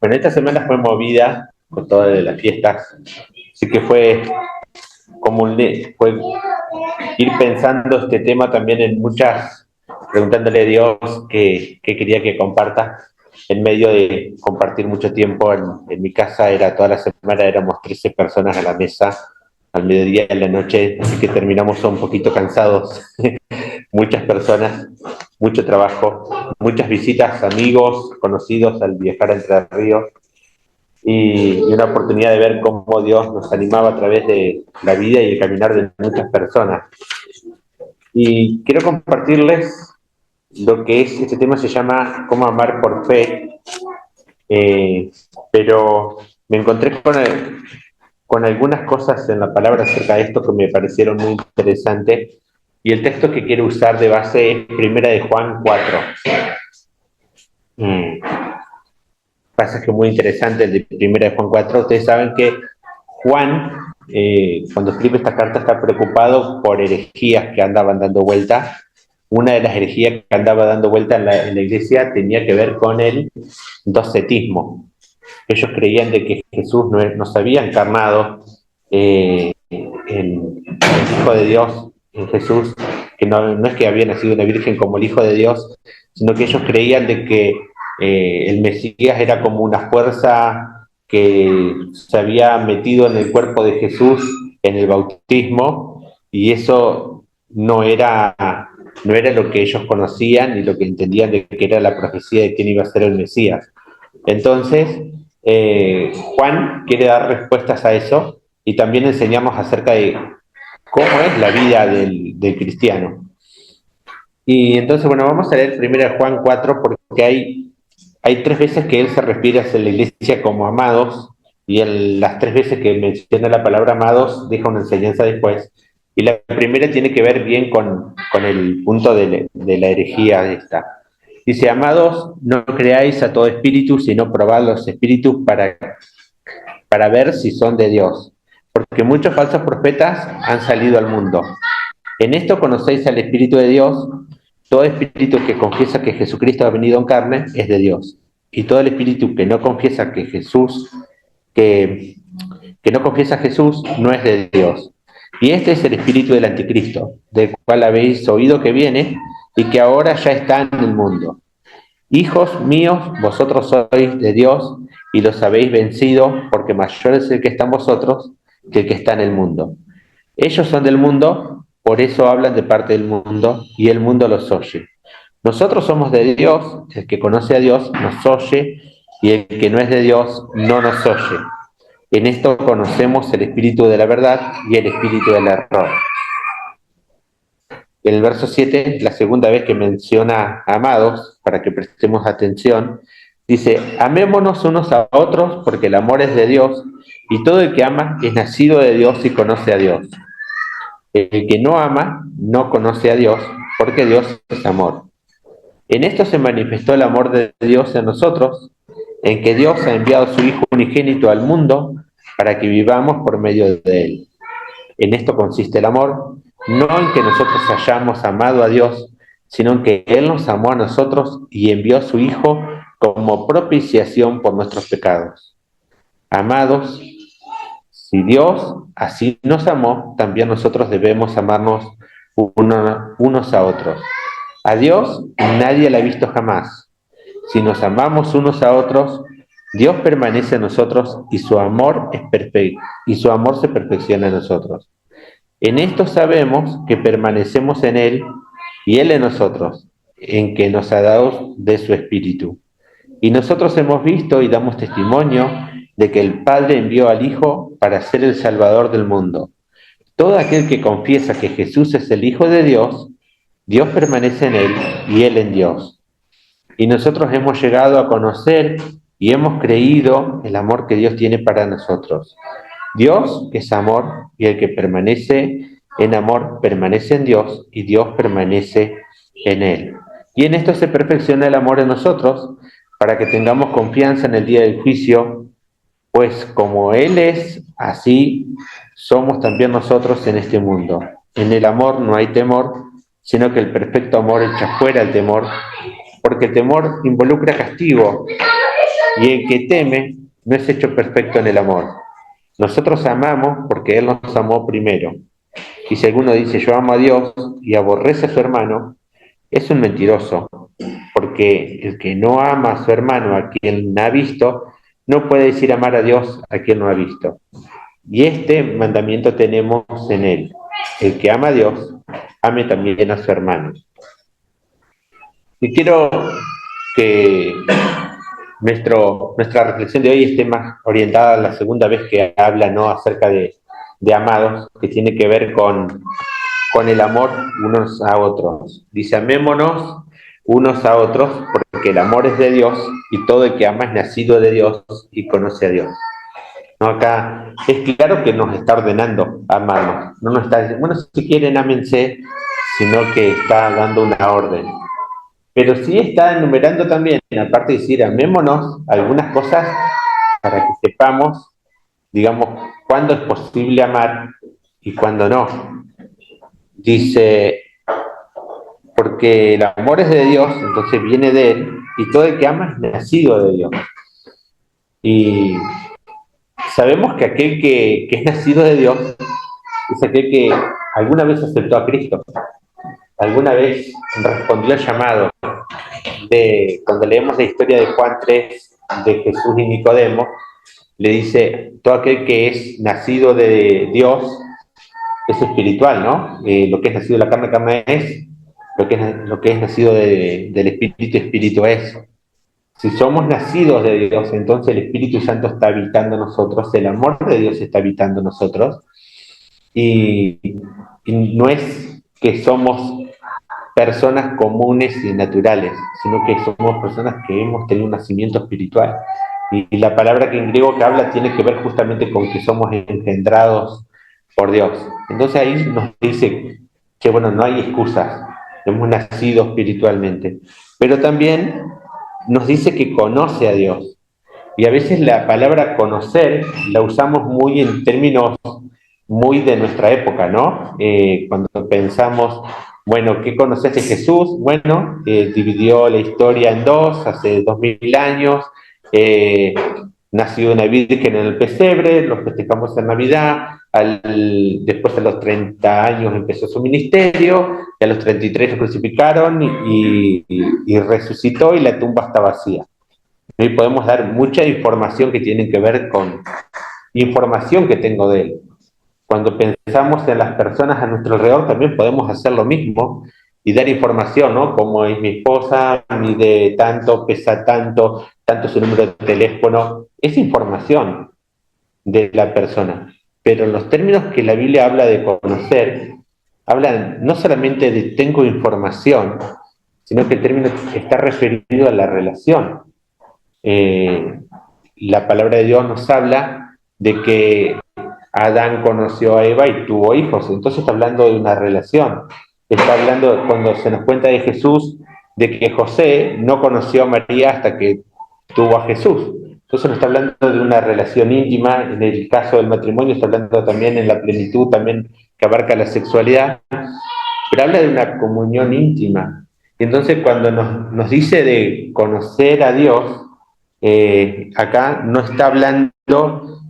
Bueno, esta semana fue movida con todas las fiestas, así que fue como fue ir pensando este tema también en muchas, preguntándole a Dios qué quería que comparta, en medio de compartir mucho tiempo en mi casa, era toda la semana, éramos 13 personas a la mesa, al mediodía y a la noche, así que terminamos un poquito cansados, muchas personas, mucho trabajo, muchas visitas, amigos, conocidos al viajar a Entre Ríos, y una oportunidad de ver cómo Dios nos animaba a través de la vida y el caminar de muchas personas. Y quiero compartirles lo que es, este tema se llama Cómo amar por fe, eh, pero me encontré con algunas cosas en la palabra acerca de esto que me parecieron muy interesantes, y el texto que quiero usar de base es Primera de Juan 4. Mm, Pasaje muy interesante el de Primera de Juan 4. Ustedes saben que Juan, cuando escribe esta carta, está preocupado por herejías que andaban dando vuelta. Una de las herejías que andaba dando vuelta en la iglesia tenía que ver con el docetismo. Ellos creían de que Jesús no se había encarnado, el Hijo de Dios, en Jesús, que no es que había nacido una virgen como el Hijo de Dios, sino que ellos creían de que el Mesías era como una fuerza que se había metido en el cuerpo de Jesús en el bautismo, y eso no era lo que ellos conocían ni lo que entendían de que era la profecía de quién iba a ser el Mesías. Entonces, Juan quiere dar respuestas a eso, y también enseñamos acerca de cómo es la vida del cristiano. Y entonces, bueno, vamos a leer primero Juan 4 porque hay tres veces que él se refiere a la iglesia como amados, y las tres veces que menciona la palabra amados deja una enseñanza después. Y la primera tiene que ver bien con el punto de la herejía esta. Dice: amados, no creáis a todo espíritu, sino probad los espíritus para ver si son de Dios, porque muchos falsos profetas han salido al mundo. En esto conocéis al Espíritu de Dios. Todo espíritu que confiesa que Jesucristo ha venido en carne es de Dios. Y todo el espíritu que no confiesa que, que no confiesa a Jesús, no es de Dios. Y este es el espíritu del anticristo, del cual habéis oído que viene y que ahora ya está en el mundo. Hijos míos, vosotros sois de Dios y los habéis vencido, porque mayor es el que está en vosotros que el que está en el mundo. Ellos son del mundo, por eso hablan de parte del mundo, y el mundo los oye. Nosotros somos de Dios, el que conoce a Dios nos oye, y el que no es de Dios no nos oye. En esto conocemos el espíritu de la verdad y el espíritu del error. En el verso 7, la segunda vez que menciona amados, para que prestemos atención, dice: amémonos unos a otros, porque el amor es de Dios, y todo el que ama es nacido de Dios y conoce a Dios. El que no ama no conoce a Dios, porque Dios es amor. En esto se manifestó el amor de Dios en nosotros, en que Dios ha enviado a su Hijo unigénito al mundo para que vivamos por medio de él. En esto consiste el amor, no en que nosotros hayamos amado a Dios, sino en que Él nos amó a nosotros y envió a su Hijo como propiciación por nuestros pecados. Amados, si Dios así nos amó, también nosotros debemos amarnos unos a otros. A Dios nadie la ha visto jamás. Si nos amamos unos a otros, Dios permanece en nosotros y su amor es perfecto, y su amor se perfecciona en nosotros. En esto sabemos que permanecemos en Él y Él en nosotros, en que nos ha dado de su Espíritu. Y nosotros hemos visto y damos testimonio de que el Padre envió al Hijo para ser el Salvador del mundo. Todo aquel que confiesa que Jesús es el Hijo de Dios, Dios permanece en Él y Él en Dios. Y nosotros hemos llegado a conocer y hemos creído el amor que Dios tiene para nosotros. Dios es amor, y el que permanece en amor permanece en Dios y Dios permanece en él. Y en esto se perfecciona el amor en nosotros, para que tengamos confianza en el día del juicio, pues como Él es, así somos también nosotros en este mundo. En el amor no hay temor, sino que el perfecto amor echa fuera el temor, porque el temor involucra castigo, y el que teme no es hecho perfecto en el amor. Nosotros amamos porque Él nos amó primero. Y si alguno dice yo amo a Dios y aborrece a su hermano, es un mentiroso, porque el que no ama a su hermano, a quien ha visto, no puede decir amar a Dios a quien no ha visto. Y este mandamiento tenemos en Él. El que ama a Dios, ame también a su hermano. Y quiero que nuestra reflexión de hoy esté más orientada a la segunda vez que habla, ¿no?, acerca de amados, que tiene que ver con el amor unos a otros. Dice, amémonos unos a otros porque el amor es de Dios y todo el que ama es nacido de Dios y conoce a Dios. ¿No? Acá es claro que nos está ordenando amarnos. No nos está diciendo, bueno, si quieren, ámense, sino que está dando una orden. Pero sí está enumerando también, aparte de decir amémonos, algunas cosas para que sepamos, digamos, cuándo es posible amar y cuándo no. Dice, porque el amor es de Dios, entonces viene de Él, y todo el que ama es nacido de Dios. Y sabemos que aquel que es nacido de Dios es aquel que alguna vez aceptó a Cristo, alguna vez respondió al llamado. Cuando leemos la historia de Juan 3 de Jesús y Nicodemo, le dice, todo aquel que es nacido de Dios es espiritual, ¿no? Lo que es nacido de la carne, carne es, lo que es nacido del espíritu, espíritu es. Si somos nacidos de Dios, entonces el Espíritu Santo está habitando en nosotros, el amor de Dios está habitando en nosotros, y, y no es que somos personas comunes y naturales, sino que somos personas que hemos tenido un nacimiento espiritual. Y la palabra que en griego que habla tiene que ver justamente con que somos engendrados por Dios. Entonces ahí nos dice que, bueno, no hay excusas, hemos nacido espiritualmente, pero también nos dice que conoce a Dios. Y a veces la palabra conocer la usamos muy en términos muy de nuestra época, ¿no? Cuando pensamos, bueno, ¿qué conoces de Jesús? Bueno, dividió la historia en dos hace 2000 años, eh, nació una virgen en el pesebre, lo festejamos en Navidad, después a los 30 años empezó su ministerio, y a los 33 lo crucificaron y resucitó y la tumba está vacía. Hoy podemos dar mucha información que tiene que ver con información que tengo de él. Cuando pensamos en las personas a nuestro alrededor, también podemos hacer lo mismo y dar información, ¿no? Como es mi esposa, mide tanto, pesa tanto, tanto su número de teléfono. Es información de la persona. Pero en los términos que la Biblia habla de conocer, hablan no solamente de tengo información, sino que el término está referido a la relación. Eh, la palabra de Dios nos habla de que Adán conoció a Eva y tuvo hijos, entonces está hablando de una relación. Está hablando, cuando se nos cuenta de Jesús, de que José no conoció a María hasta que tuvo a Jesús. Entonces nos está hablando de una relación íntima, en el caso del matrimonio está hablando también en la plenitud, también que abarca la sexualidad, pero habla de una comunión íntima. Y entonces cuando nos dice de conocer a Dios, acá no está hablando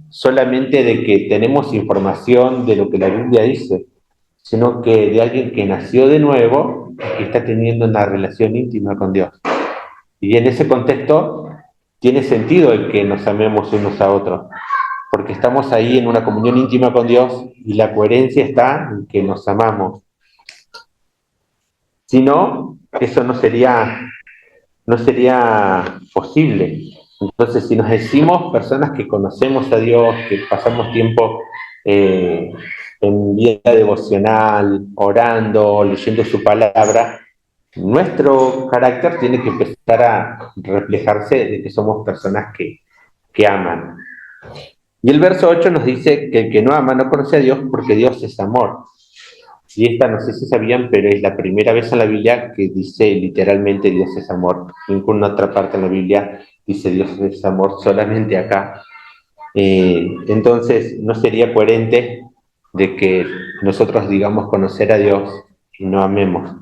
solamente de que tenemos información de lo que la Biblia dice, sino que de alguien que nació de nuevo y que está teniendo una relación íntima con Dios. Y en ese contexto tiene sentido el que nos amemos unos a otros, porque estamos ahí en una comunión íntima con Dios y la coherencia está en que nos amamos. Si no, eso no sería posible. Entonces, si nos decimos personas que conocemos a Dios, que pasamos tiempo eh, en vida devocional, orando, leyendo su palabra, nuestro carácter tiene que empezar a reflejarse de que somos personas que aman. Y el verso 8 nos dice que el que no ama no conoce a Dios porque Dios es amor. Y esta no sé si sabían, pero es la primera vez en la Biblia que dice literalmente Dios es amor. Ninguna otra parte en la Biblia dice Dios es amor, solamente acá. Entonces, no sería coherente de que nosotros digamos conocer a Dios y no amemos,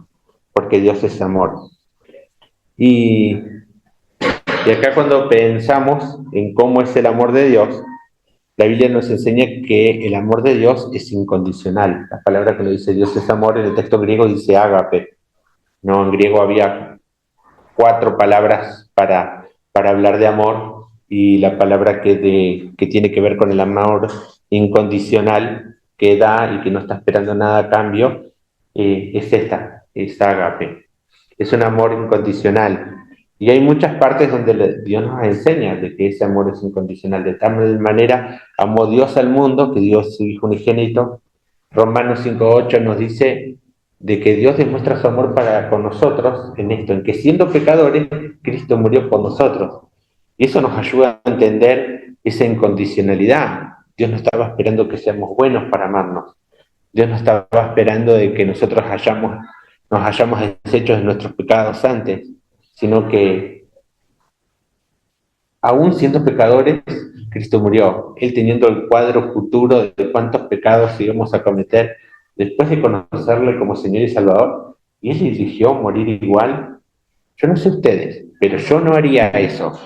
porque Dios es amor. Y Y acá cuando pensamos en cómo es el amor de Dios, la Biblia nos enseña que el amor de Dios es incondicional. La palabra que lo dice Dios es amor, en el texto griego dice ágape. No, en griego había 4 palabras para hablar de amor, y la palabra que tiene que ver con el amor incondicional, que da y que no está esperando nada a cambio, es esta, es ágape. Es un amor incondicional. Y hay muchas partes donde Dios nos enseña de que ese amor es incondicional. De tal manera amó Dios al mundo que dio su Hijo unigénito. Romanos 5:8 nos dice de que Dios demuestra su amor para con nosotros en esto, en que siendo pecadores, Cristo murió por nosotros. Y eso nos ayuda a entender esa incondicionalidad. Dios no estaba esperando que seamos buenos para amarnos. Dios no estaba esperando de que nosotros nos hayamos deshechos de nuestros pecados antes, sino que aún siendo pecadores, Cristo murió. Él teniendo el cuadro futuro de cuántos pecados íbamos a cometer después de conocerle como Señor y Salvador, y Él eligió morir igual. Yo no sé ustedes, pero yo no haría eso.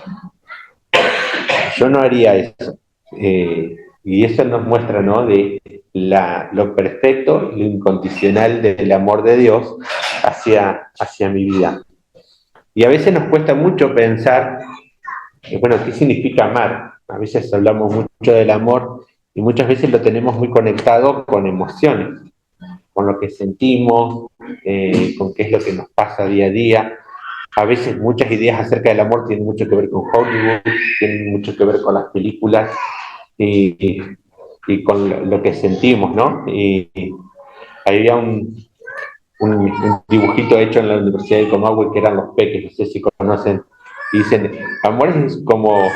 Yo no haría eso. Y eso nos muestra, ¿no?, de lo perfecto y lo incondicional del amor de Dios hacia mi vida. Y a veces nos cuesta mucho pensar, bueno, ¿qué significa amar? A veces hablamos mucho del amor y muchas veces lo tenemos muy conectado con emociones, con lo que sentimos, con qué es lo que nos pasa día a día. A veces muchas ideas acerca del amor tienen mucho que ver con Hollywood, tienen mucho que ver con las películas y, y con lo que sentimos, ¿no? Y había un dibujito hecho en la Universidad de Comahue que eran los peques, no sé si conocen, y dicen, amor es como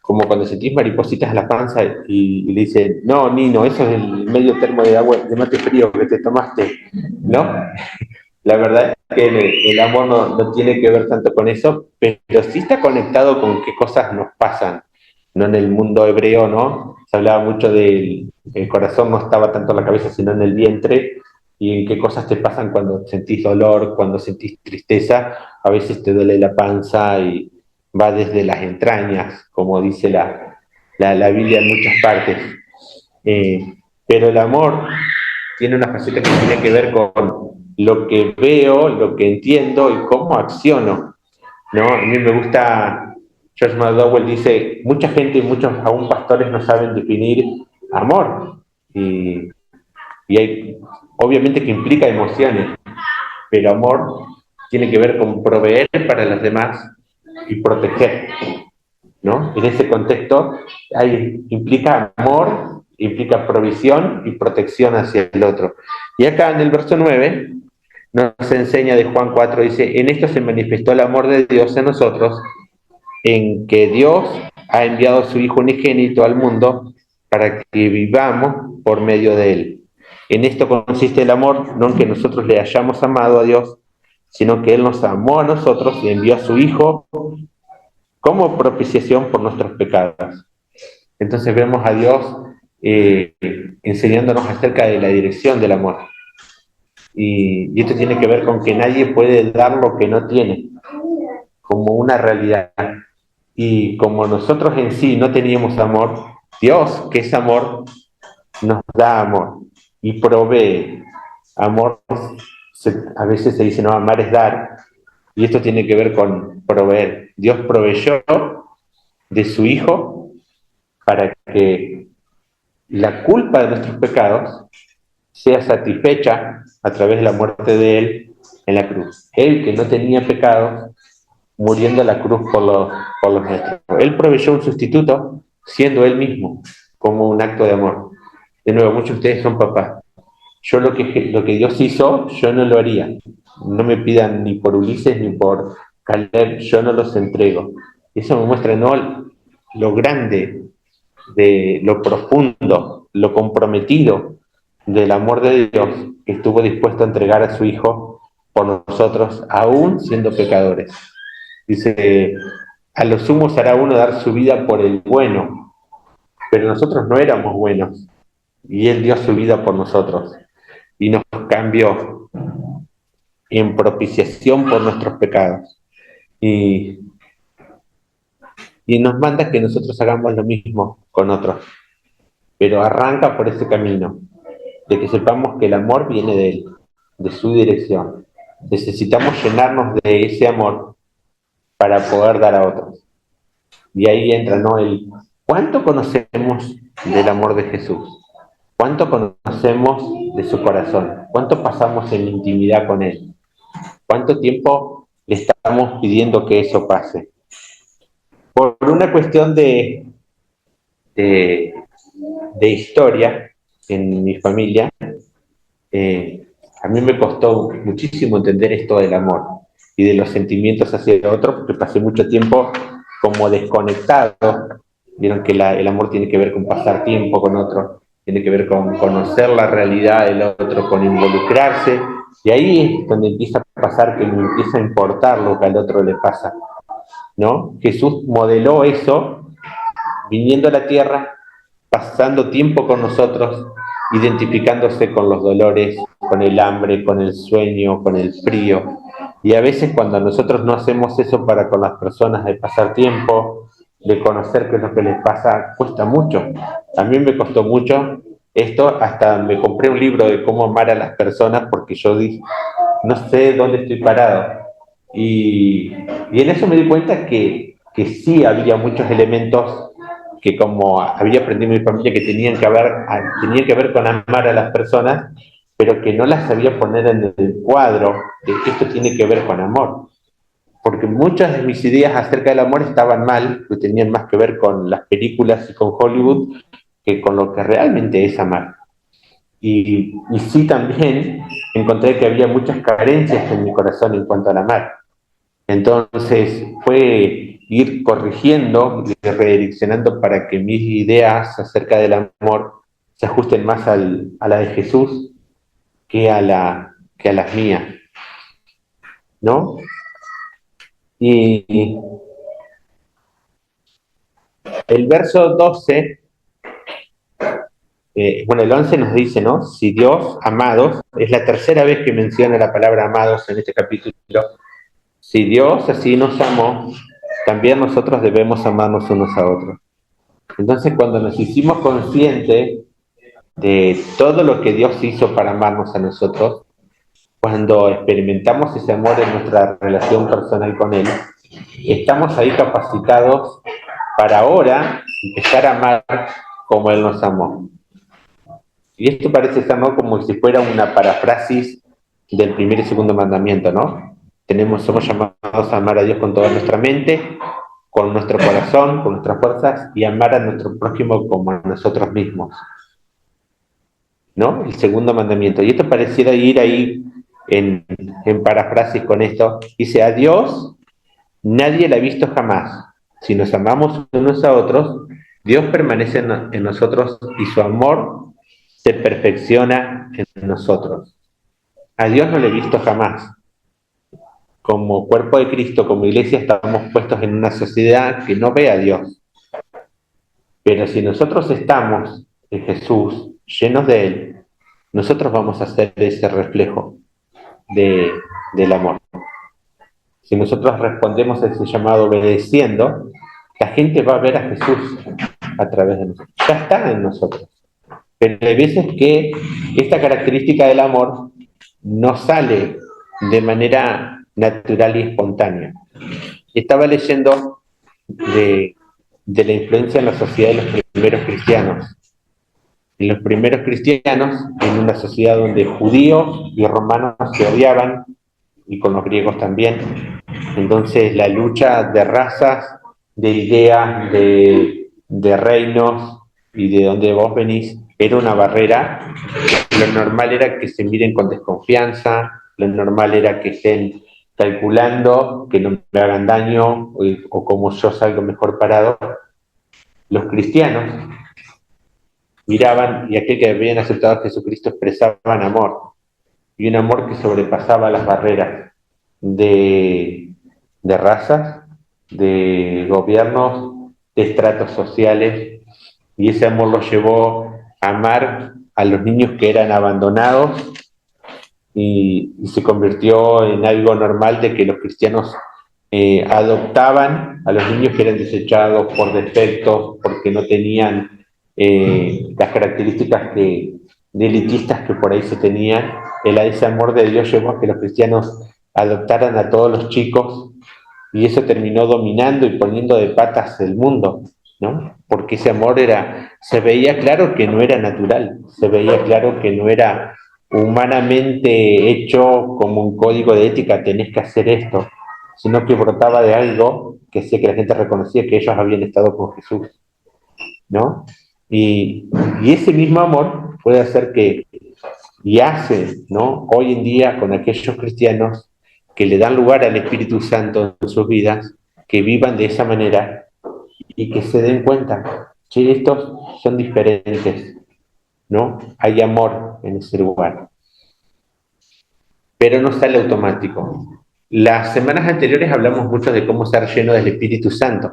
cuando sentís maripositas en la panza y le dicen, no, Nino, eso es el medio termo de agua, de mate frío que te tomaste, ¿no? La verdad es que el amor no tiene que ver tanto con eso, pero sí está conectado con qué cosas nos pasan, no en el mundo hebreo, ¿no? Se hablaba mucho del el corazón, no estaba tanto en la cabeza, sino en el vientre, y en qué cosas te pasan cuando sentís dolor, cuando sentís tristeza. A veces te duele la panza y va desde las entrañas, como dice la Biblia en muchas partes. Eh, pero el amor tiene una faceta que tiene que ver con lo que veo, lo que entiendo y cómo acciono, ¿no? A mí me gusta, George McDowell dice, mucha gente y muchos aún pastores no saben definir amor. Y, y hay, obviamente que implica emociones, pero amor tiene que ver con proveer para los demás y proteger, ¿no? En ese contexto implica amor, implica provisión y protección hacia el otro. Y acá en el verso 9 nos enseña de Juan 4, dice, en esto se manifestó el amor de Dios en nosotros, en que Dios ha enviado a su Hijo unigénito al mundo para que vivamos por medio de Él. En esto consiste el amor, no en que nosotros le hayamos amado a Dios, sino que Él nos amó a nosotros y envió a su Hijo como propiciación por nuestros pecados. Entonces vemos a Dios eh, enseñándonos acerca de la dirección del amor. Y esto tiene que ver con que nadie puede dar lo que no tiene, como una realidad. Y como nosotros en sí no teníamos amor, Dios, que es amor, nos da amor y provee. Amor, a veces se dice, no, amar es dar, y esto tiene que ver con proveer. Dios proveyó de su Hijo para que la culpa de nuestros pecados sea satisfecha a través de la muerte de Él en la cruz. Él que no tenía pecado, muriendo en la cruz por los nuestros. Él proveyó un sustituto siendo Él mismo, como un acto de amor. De nuevo, muchos de ustedes son papás. Yo lo que Dios hizo, yo no lo haría. No me pidan ni por Ulises ni por Caleb, yo no los entrego. Eso me muestra, ¿no?, lo grande, de lo profundo, lo comprometido del amor de Dios, que estuvo dispuesto a entregar a su Hijo por nosotros, aún siendo pecadores. Dice, a lo sumo será uno dar su vida por el bueno, pero nosotros no éramos buenos, y Él dio su vida por nosotros, y nos cambió en propiciación por nuestros pecados. Y y nos manda que nosotros hagamos lo mismo con otros. Pero arranca por ese camino, de que sepamos que el amor viene de Él, de su dirección. Necesitamos llenarnos de ese amor para poder dar a otros. Y ahí entra, ¿no? El cuánto conocemos del amor de Jesús, cuánto conocemos de su corazón, cuánto pasamos en intimidad con Él, cuánto tiempo le estamos pidiendo que eso pase. Por una cuestión de, de historia en mi familia, eh, a mí me costó muchísimo entender esto del amor y de los sentimientos hacia el otro, porque pasé mucho tiempo como desconectado. Vieron que el amor tiene que ver con pasar tiempo con otro, tiene que ver con conocer la realidad del otro, con involucrarse, y ahí es donde empieza a pasar que me empieza a importar lo que al otro le pasa, ¿no? Jesús modeló eso viniendo a la tierra, pasando tiempo con nosotros, identificándose con los dolores, con el hambre, con el sueño, con el frío. Y a veces cuando nosotros no hacemos eso para con las personas, de pasar tiempo, de conocer qué es lo que les pasa, cuesta mucho. A mí me costó mucho esto, hasta me compré un libro de cómo amar a las personas porque yo dije, no sé dónde estoy parado. Y en eso me di cuenta que sí había muchos elementos que como había aprendido en mi familia que tenían que ver con amar a las personas, pero que no las sabía poner en el cuadro de que esto tiene que ver con amor. Porque muchas de mis ideas acerca del amor estaban mal, que tenían más que ver con las películas y con Hollywood que con lo que realmente es amar. Y sí también encontré que había muchas carencias en mi corazón en cuanto al amar. Entonces fue ir corrigiendo y redireccionando para que mis ideas acerca del amor se ajusten más a la de Jesús que a las mías, ¿no? Y el verso 12, bueno, el 11 nos dice, ¿no? Si Dios, amados, es la tercera vez que menciona la palabra amados en este capítulo. Si Dios así nos amó, también nosotros debemos amarnos unos a otros. Entonces, cuando nos hicimos conscientes de todo lo que Dios hizo para amarnos a nosotros, cuando experimentamos ese amor en nuestra relación personal con Él, estamos ahí capacitados para ahora empezar a amar como Él nos amó. Y esto parece ser, ¿no?, como si fuera una parafrasis del primer y segundo mandamiento, ¿no? Somos llamados a amar a Dios con toda nuestra mente, con nuestro corazón, con nuestras fuerzas, y amar a nuestro prójimo como a nosotros mismos, ¿no? El segundo mandamiento. Y esto pareciera ir ahí en parafrasis con esto. Dice, a Dios nadie la ha visto jamás. Si nos amamos unos a otros, Dios permanece en nosotros y su amor se perfecciona en nosotros. A Dios no le he visto jamás. Como cuerpo de Cristo, como iglesia, estamos puestos en una sociedad que no ve a Dios. Pero si nosotros estamos en Jesús, llenos de Él, nosotros vamos a ser ese reflejo de, del amor. Si nosotros respondemos a ese llamado obedeciendo, la gente va a ver a Jesús a través de nosotros. Ya está en nosotros. Pero hay veces que esta característica del amor no sale de manera natural y espontánea. Estaba leyendo de la influencia en la sociedad de los primeros cristianos. En los primeros cristianos, en una sociedad donde judíos y romanos se odiaban, y con los griegos también, entonces la lucha de razas, de ideas, de reinos y de donde vos venís, era una barrera. Lo normal era que se miren con desconfianza, lo normal era que estén calculando que no me hagan daño o como yo salgo mejor parado. Los cristianos miraban y aquel que habían aceptado a Jesucristo expresaban amor, y un amor que sobrepasaba las barreras de razas, de gobiernos, de estratos sociales, y ese amor los llevó a amar a los niños que eran abandonados y se convirtió en algo normal de que los cristianos adoptaban a los niños que eran desechados por defectos, porque no tenían las características de elitistas que por ahí se tenían. Ese amor de Dios llevó a que los cristianos adoptaran a todos los chicos y eso terminó dominando y poniendo de patas el mundo, ¿no? Porque ese amor se veía claro que no era natural, se veía claro que no era humanamente hecho como un código de ética, tenés que hacer esto, sino que brotaba de algo que hacía que la gente reconocía que ellos habían estado con Jesús, ¿no? Y ese mismo amor puede hacer que, y hace, ¿no? Hoy en día con aquellos cristianos que le dan lugar al Espíritu Santo en sus vidas, que vivan de esa manera y que se den cuenta que estos son diferentes, ¿no? Hay amor en ese lugar, pero no sale automático. Las semanas anteriores hablamos mucho de cómo ser lleno del Espíritu Santo,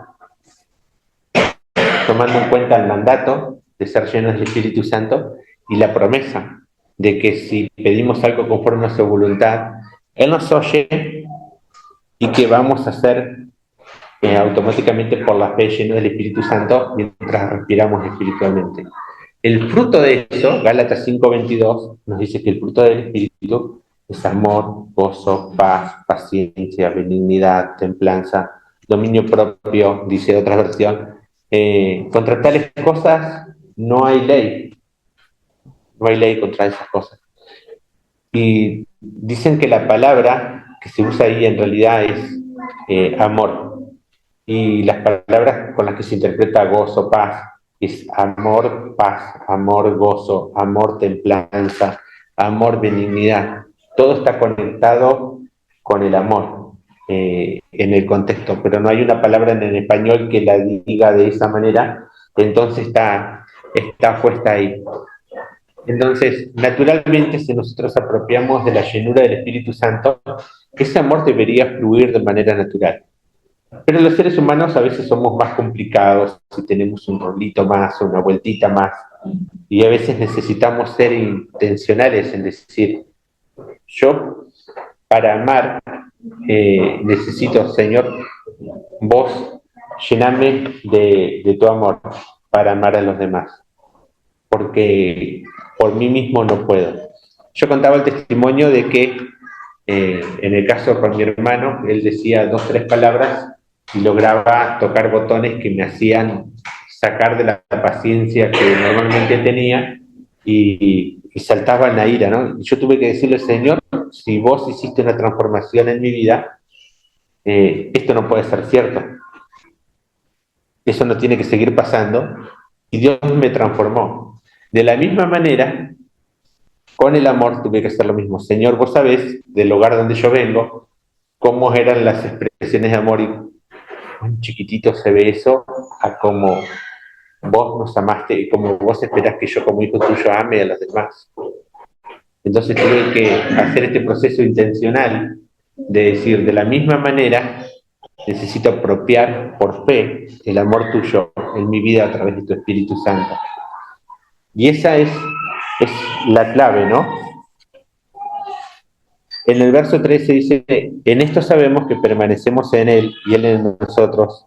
tomando en cuenta el mandato de ser llenos del Espíritu Santo y la promesa de que si pedimos algo conforme a su voluntad, Él nos oye y que vamos a ser automáticamente por la fe llenos del Espíritu Santo mientras respiramos espiritualmente. El fruto de eso, Gálatas 5:22, nos dice que el fruto del Espíritu es amor, gozo, paz, paciencia, benignidad, templanza, dominio propio, dice otra versión. Contra tales cosas no hay ley, no hay ley contra esas cosas. Y dicen que la palabra que se usa ahí en realidad es amor. Y las palabras con las que se interpreta gozo, paz, es amor, paz, amor, gozo, amor, templanza, amor, benignidad. Todo está conectado con el amor en el contexto, pero no hay una palabra en el español que la diga de esa manera, entonces está puesta ahí. Entonces, naturalmente, si nosotros apropiamos de la llenura del Espíritu Santo, ese amor debería fluir de manera natural. Pero los seres humanos a veces somos más complicados y tenemos un rolito más, una vueltita más. Y a veces necesitamos ser intencionales en decir, yo para amar necesito, Señor, vos llename de tu amor para amar a los demás. Porque por mí mismo no puedo. Yo contaba el testimonio de que en el caso con mi hermano, él decía 2, 3 palabras y lograba tocar botones que me hacían sacar de la paciencia que normalmente tenía y saltaba en la ira, ¿no? Y yo tuve que decirle, Señor, si vos hiciste una transformación en mi vida, esto no puede ser cierto. Eso no tiene que seguir pasando. Y Dios me transformó. De la misma manera, con el amor tuve que hacer lo mismo. Señor, vos sabés del hogar donde yo vengo, cómo eran las expresiones de amor y un chiquitito se ve eso a cómo vos nos amaste y cómo vos esperás que yo como hijo tuyo ame a los demás. Entonces tuve que hacer este proceso intencional de decir, de la misma manera, necesito apropiar por fe el amor tuyo en mi vida a través de tu Espíritu Santo. Y esa es la clave, ¿no? En el verso 13 dice, en esto sabemos que permanecemos en Él y Él en nosotros,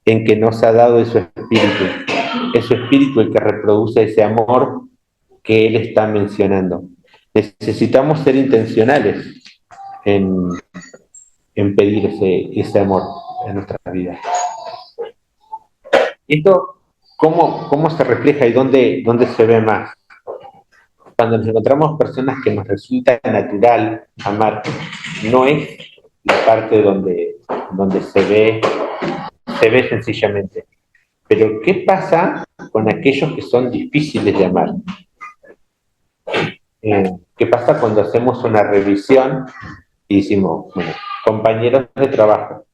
en que nos ha dado de su Espíritu. Es su Espíritu el que reproduce ese amor que Él está mencionando. Necesitamos ser intencionales en, en pedir ese amor en nuestras vidas. Esto, ¿cómo se refleja y dónde se ve más? Cuando nos encontramos personas que nos resulta natural amar, no es la parte donde se ve sencillamente. Pero ¿qué pasa con aquellos que son difíciles de amar? ¿Qué pasa cuando hacemos una revisión y decimos, bueno, compañeros de trabajo?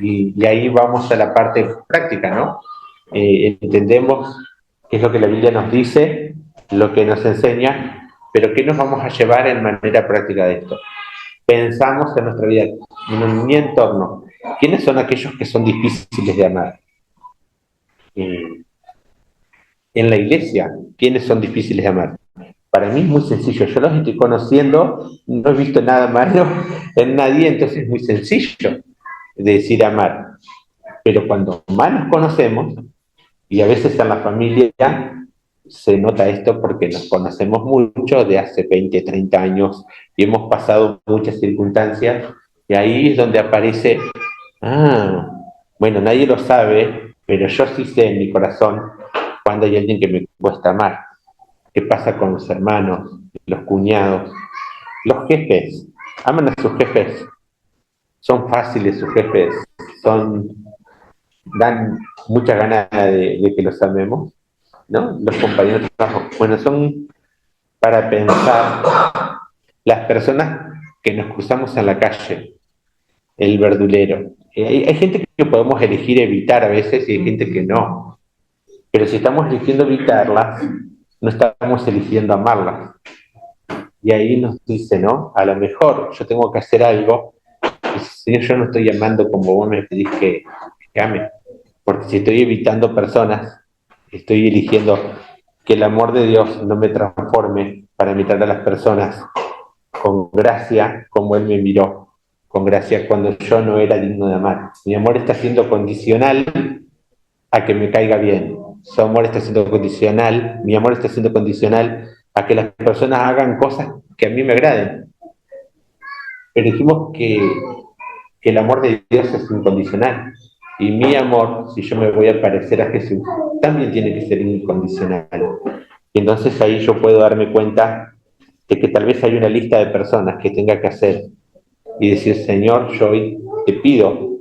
Y ahí vamos a la parte práctica, ¿no? Entendemos qué es lo que la Biblia nos dice, lo que nos enseña, pero ¿qué nos vamos a llevar en manera práctica de esto? Pensamos en nuestra vida, en mi entorno, ¿quiénes son aquellos que son difíciles de amar? En la iglesia, ¿quiénes son difíciles de amar? para mí es muy sencillo. Yo los estoy conociendo, no he visto nada malo en nadie, entonces es muy sencillo de decir amar. Pero cuando más nos conocemos, y a veces en la familia se nota esto porque nos conocemos mucho de hace 20, 30 años y hemos pasado muchas circunstancias, y ahí es donde aparece, ah, bueno, nadie lo sabe, pero yo sí sé en mi corazón cuando hay alguien que me cuesta amar. ¿Qué pasa con los hermanos, los cuñados, los jefes? Aman a sus jefes, son fáciles sus jefes, son, dan muchas ganas de que los amemos, ¿no? Los compañeros de trabajo. Bueno, son para pensar las personas que nos cruzamos en la calle, el verdulero. Hay gente que podemos elegir evitar a veces y hay gente que no. Pero si estamos eligiendo evitarlas, no estamos eligiendo amarlas. Y ahí nos dice, ¿no? A lo mejor yo tengo que hacer algo, y Señor, yo no estoy amando como vos me pedís que ame. Porque si estoy evitando personas, estoy eligiendo que el amor de Dios no me transforme para mirar a las personas con gracia como Él me miró, con gracia cuando yo no era digno de amar. Mi amor está siendo condicional a que me caiga bien. Su amor está siendo condicional, mi amor está siendo condicional a que las personas hagan cosas que a mí me agraden. Pero dijimos que el amor de Dios es incondicional. Y mi amor, si yo me voy a parecer a Jesús, también tiene que ser incondicional. Y entonces ahí yo puedo darme cuenta de que tal vez hay una lista de personas que tenga que hacer y decir, Señor, yo hoy te pido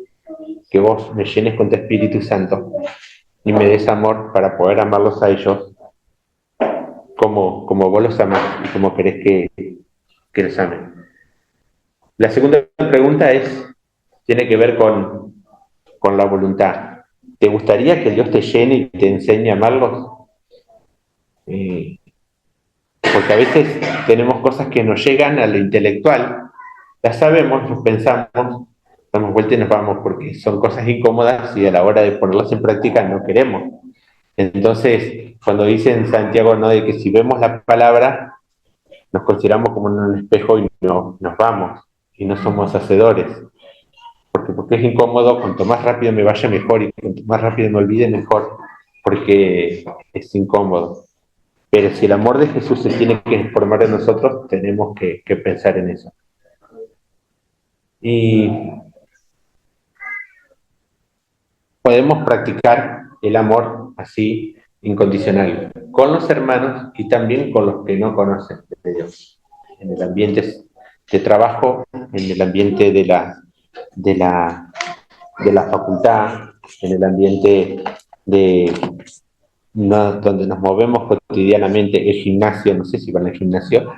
que vos me llenes con tu Espíritu Santo y me des amor para poder amarlos a ellos como vos los amás y como querés que los amen. La segunda pregunta tiene que ver con la voluntad. ¿Te gustaría que Dios te llene y te enseñe a amarlos? Eh, Porque a veces tenemos cosas que nos llegan a lo intelectual, las sabemos, nos pensamos, damos vuelta y nos vamos porque son cosas incómodas y a la hora de ponerlas en práctica no queremos. Entonces, cuando dice en Santiago, ¿no? De que si vemos la palabra, nos consideramos como en un espejo y no, nos vamos y no somos hacedores. Porque es incómodo, cuanto más rápido me vaya mejor y cuanto más rápido me olvide mejor, porque es incómodo. Pero si el amor de Jesús se tiene que formar en nosotros, tenemos que pensar en eso. Y podemos practicar el amor así, incondicional, con los hermanos y también con los que no conocen de Dios. En el ambiente de trabajo, en el ambiente de la, de la facultad, en el ambiente de, no, donde nos movemos cotidianamente, el gimnasio, no sé si van al gimnasio,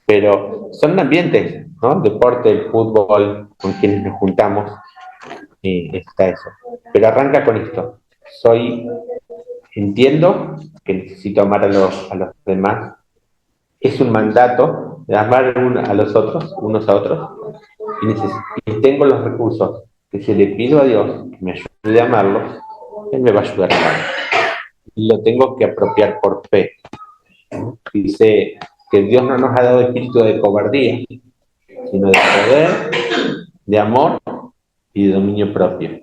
pero son ambientes, ¿no? Deporte, el fútbol, con quienes nos juntamos, está eso. Pero arranca con esto. Entiendo que necesito amar a los demás. Es un mandato de amar a los otros, unos a otros, y tengo los recursos que si le pido a Dios que me ayude a amarlos, Él me va a ayudar a amarlos. Y lo tengo que apropiar por fe. Dice que Dios no nos ha dado espíritu de cobardía, sino de poder, de amor y de dominio propio.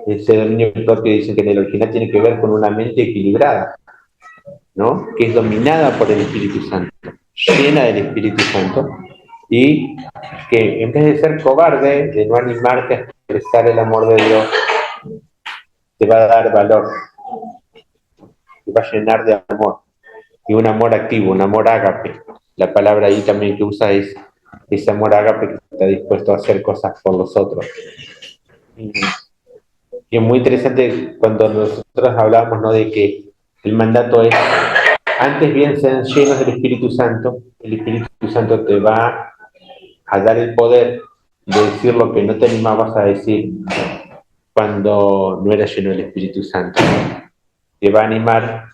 Ese dominio propio dice que en el original tiene que ver con una mente equilibrada, ¿no? Que es dominada por el Espíritu Santo, llena del Espíritu Santo, y que en vez de ser cobarde, de no animarte a expresar el amor de Dios, te va a dar valor, te va a llenar de amor, y un amor activo, un amor ágape. La palabra ahí también que usa es ese amor ágape que está dispuesto a hacer cosas por los otros. Y es muy interesante cuando nosotros hablamos, ¿no? De que el mandato es, antes bien sean llenos del Espíritu Santo, el Espíritu Santo te va a dar el poder de decir lo que no te animabas a decir cuando no eras lleno del Espíritu Santo. Te va a animar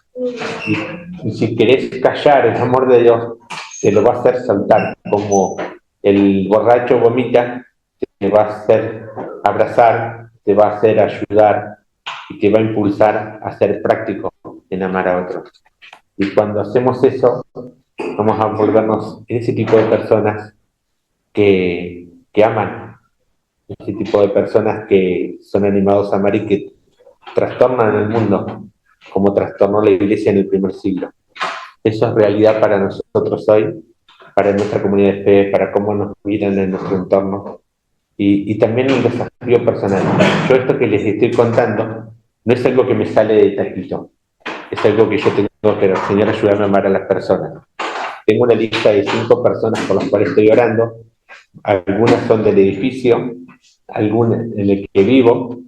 y si querés callar el amor de Dios, te lo va a hacer saltar, como el borracho vomita, te va a hacer abrazar, te va a hacer ayudar y te va a impulsar a ser práctico en amar a otros. Y cuando hacemos eso, Vamos a volvernos ese tipo de personas que aman, ese tipo de personas que son animados a amar y que trastornan el mundo, como trastornó la iglesia en el primer siglo. Eso es realidad para nosotros hoy, para nuestra comunidad de fe, para cómo nos miran en nuestro entorno y también un desafío personal. Yo esto que les estoy contando no es algo que me sale de taquito, es algo que yo tengo que, Señor, ayúdame a amar a las personas. Tengo una lista de 5 personas por las cuales estoy orando, algunas son del edificio, algunas en el que vivo,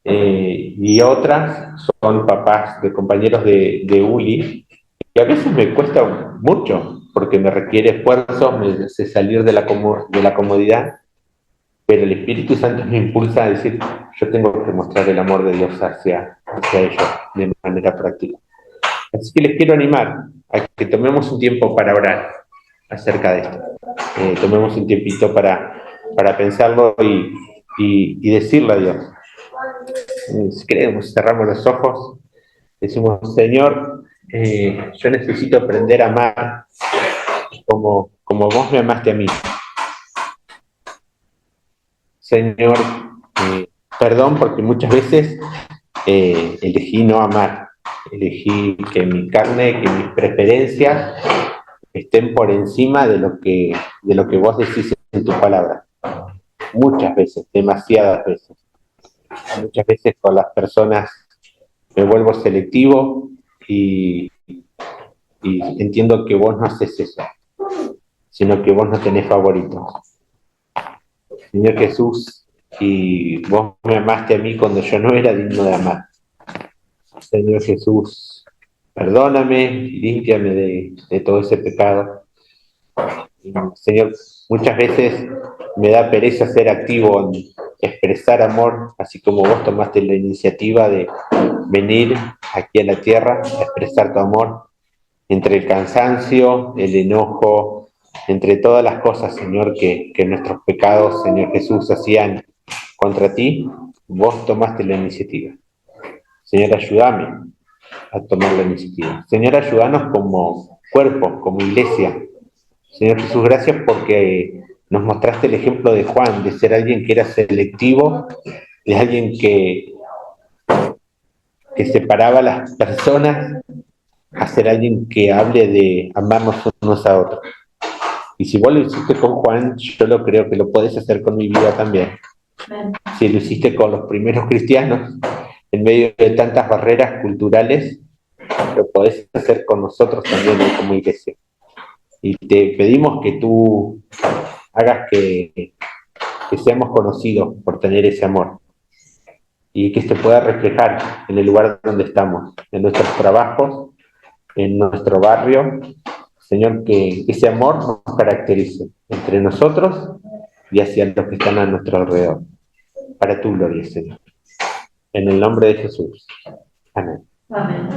y otras son papás de compañeros de Uli, y a veces me cuesta mucho, porque me requiere esfuerzo, me hace salir de la comodidad, pero el Espíritu Santo me impulsa a decir, yo tengo que mostrar el amor de Dios hacia ellos de manera práctica. Así que les quiero animar a que tomemos un tiempo para orar acerca de esto. Tomemos un tiempito para pensarlo y decirle a Dios. Si queremos, cerramos los ojos, decimos, Señor, yo necesito aprender a amar como vos me amaste a mí. Señor, perdón porque muchas veces elegí no amar, elegí que mi carne, que mis preferencias estén por encima de lo que vos decís en tu palabra. Muchas veces, demasiadas veces. Muchas veces con las personas me vuelvo selectivo y entiendo que vos no haces eso, sino que vos no tenés favoritos. Señor Jesús, y vos me amaste a mí cuando yo no era digno de amar. Señor Jesús, perdóname, límpiame de todo ese pecado. Señor, muchas veces me da pereza ser activo en expresar amor, así como vos tomaste la iniciativa de venir aquí a la tierra a expresar tu amor, entre el cansancio, el enojo, entre todas las cosas, Señor, que nuestros pecados, Señor Jesús, hacían contra ti, vos tomaste la iniciativa. Señor, ayúdame a tomar la iniciativa. Señor, ayúdanos como cuerpo, como iglesia. Señor Jesús, gracias porque nos mostraste el ejemplo de Juan, de ser alguien que era selectivo, de alguien que separaba a las personas, a ser alguien que hable de amarnos unos a otros. Y si vos lo hiciste con Juan, yo lo creo que lo podés hacer con mi vida también. Si lo hiciste con los primeros cristianos, en medio de tantas barreras culturales, lo podés hacer con nosotros también como iglesia. Y te pedimos que tú hagas que seamos conocidos por tener ese amor y que se pueda reflejar en el lugar donde estamos, en nuestros trabajos, en nuestro barrio. Señor, que ese amor nos caracterice entre nosotros y hacia los que están a nuestro alrededor. Para tu gloria, Señor. En el nombre de Jesús. Amén. Amén.